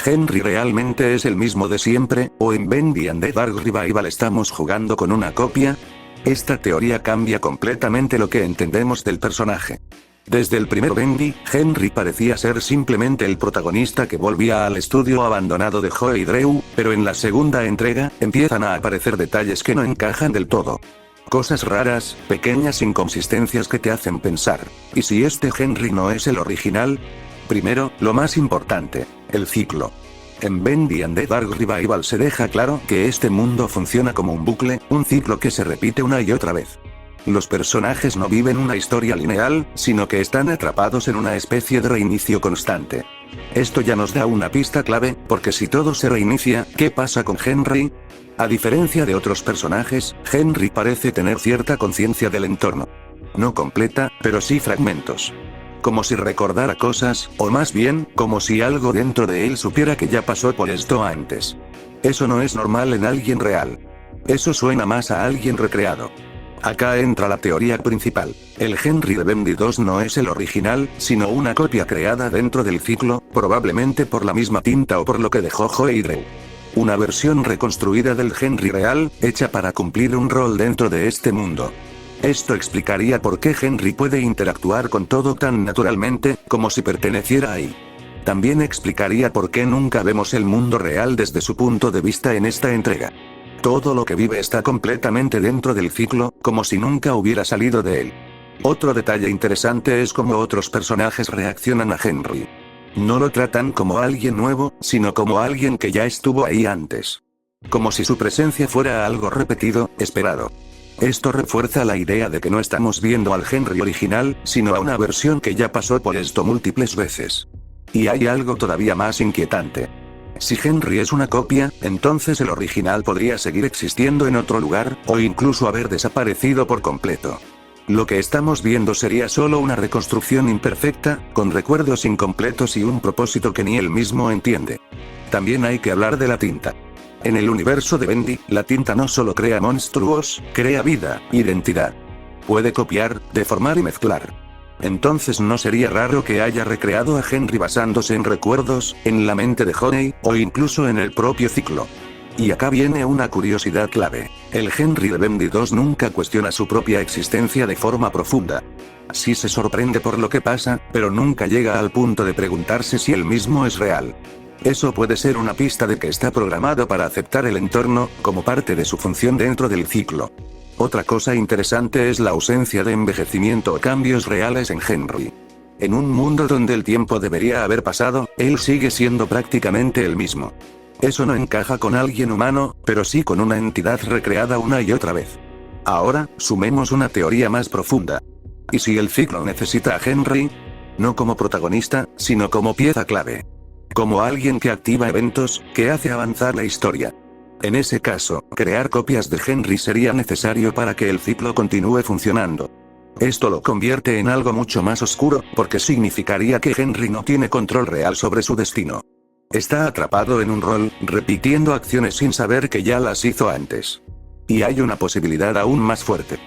¿Henry realmente es el mismo de siempre, o en Bendy and the Dark Revival estamos jugando con una copia? Esta teoría cambia completamente lo que entendemos del personaje. Desde el primer Bendy, Henry parecía ser simplemente el protagonista que volvía al estudio abandonado de Joe y Drew, pero en la segunda entrega, empiezan a aparecer detalles que no encajan del todo. Cosas raras, pequeñas inconsistencias que te hacen pensar, ¿y si este Henry no es el original? Primero, lo más importante, el ciclo. En Bendy and the Dark Revival se deja claro que este mundo funciona como un bucle, un ciclo que se repite una y otra vez. Los personajes no viven una historia lineal, sino que están atrapados en una especie de reinicio constante. Esto ya nos da una pista clave, porque si todo se reinicia, ¿qué pasa con Henry? A diferencia de otros personajes, Henry parece tener cierta conciencia del entorno. No completa, pero sí fragmentos. Como si recordara cosas, o más bien, como si algo dentro de él supiera que ya pasó por esto antes. Eso no es normal en alguien real. Eso suena más a alguien recreado. Acá entra la teoría principal. El Henry de Bendy 2 no es el original, sino una copia creada dentro del ciclo, probablemente por la misma tinta o por lo que dejó Joe y Drew. Una versión reconstruida del Henry real, hecha para cumplir un rol dentro de este mundo. Esto explicaría por qué Henry puede interactuar con todo tan naturalmente, como si perteneciera ahí. También explicaría por qué nunca vemos el mundo real desde su punto de vista en esta entrega. Todo lo que vive está completamente dentro del ciclo, como si nunca hubiera salido de él. Otro detalle interesante es cómo otros personajes reaccionan a Henry. No lo tratan como alguien nuevo, sino como alguien que ya estuvo ahí antes. Como si su presencia fuera algo repetido, esperado. Esto refuerza la idea de que no estamos viendo al Henry original, sino a una versión que ya pasó por esto múltiples veces. Y hay algo todavía más inquietante. Si Henry es una copia, entonces el original podría seguir existiendo en otro lugar, o incluso haber desaparecido por completo. Lo que estamos viendo sería solo una reconstrucción imperfecta, con recuerdos incompletos y un propósito que ni él mismo entiende. También hay que hablar de la tinta. En el universo de Bendy, la tinta no solo crea monstruos, crea vida, identidad. Puede copiar, deformar y mezclar. Entonces no sería raro que haya recreado a Henry basándose en recuerdos, en la mente de Honey, o incluso en el propio ciclo. Y acá viene una curiosidad clave. El Henry de Bendy 2 nunca cuestiona su propia existencia de forma profunda. Sí se sorprende por lo que pasa, pero nunca llega al punto de preguntarse si él mismo es real. Eso puede ser una pista de que está programado para aceptar el entorno, como parte de su función dentro del ciclo. Otra cosa interesante es la ausencia de envejecimiento o cambios reales en Henry. En un mundo donde el tiempo debería haber pasado, él sigue siendo prácticamente el mismo. Eso no encaja con alguien humano, pero sí con una entidad recreada una y otra vez. Ahora, sumemos una teoría más profunda. ¿Y si el ciclo necesita a Henry? No como protagonista, sino como pieza clave. Como alguien que activa eventos, que hace avanzar la historia. En ese caso, crear copias de Henry sería necesario para que el ciclo continúe funcionando. Esto lo convierte en algo mucho más oscuro, porque significaría que Henry no tiene control real sobre su destino. Está atrapado en un rol, repitiendo acciones sin saber que ya las hizo antes. Y hay una posibilidad aún más fuerte.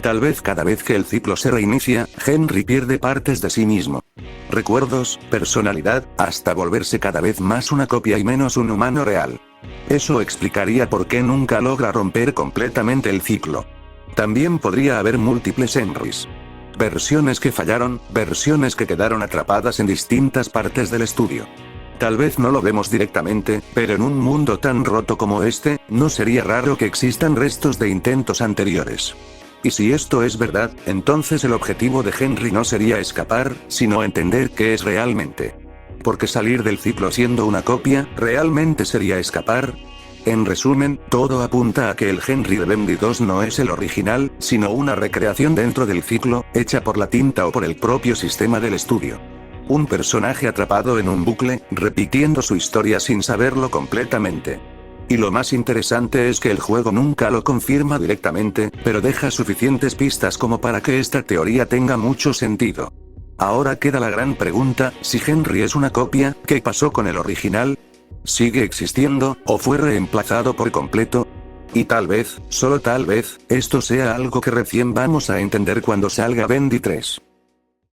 Tal vez cada vez que el ciclo se reinicia, Henry pierde partes de sí mismo. Recuerdos, personalidad, hasta volverse cada vez más una copia y menos un humano real. Eso explicaría por qué nunca logra romper completamente el ciclo. También podría haber múltiples Henrys. Versiones que fallaron, versiones que quedaron atrapadas en distintas partes del estudio. Tal vez no lo vemos directamente, pero en un mundo tan roto como este, no sería raro que existan restos de intentos anteriores. Y si esto es verdad, entonces el objetivo de Henry no sería escapar, sino entender qué es realmente. Porque salir del ciclo siendo una copia, ¿realmente sería escapar? En resumen, todo apunta a que el Henry de Bendy 2 no es el original, sino una recreación dentro del ciclo, hecha por la tinta o por el propio sistema del estudio. Un personaje atrapado en un bucle, repitiendo su historia sin saberlo completamente. Y lo más interesante es que el juego nunca lo confirma directamente, pero deja suficientes pistas como para que esta teoría tenga mucho sentido. Ahora queda la gran pregunta, si Henry es una copia, ¿qué pasó con el original? ¿Sigue existiendo, o fue reemplazado por completo? Y tal vez, solo tal vez, esto sea algo que recién vamos a entender cuando salga Bendy 3.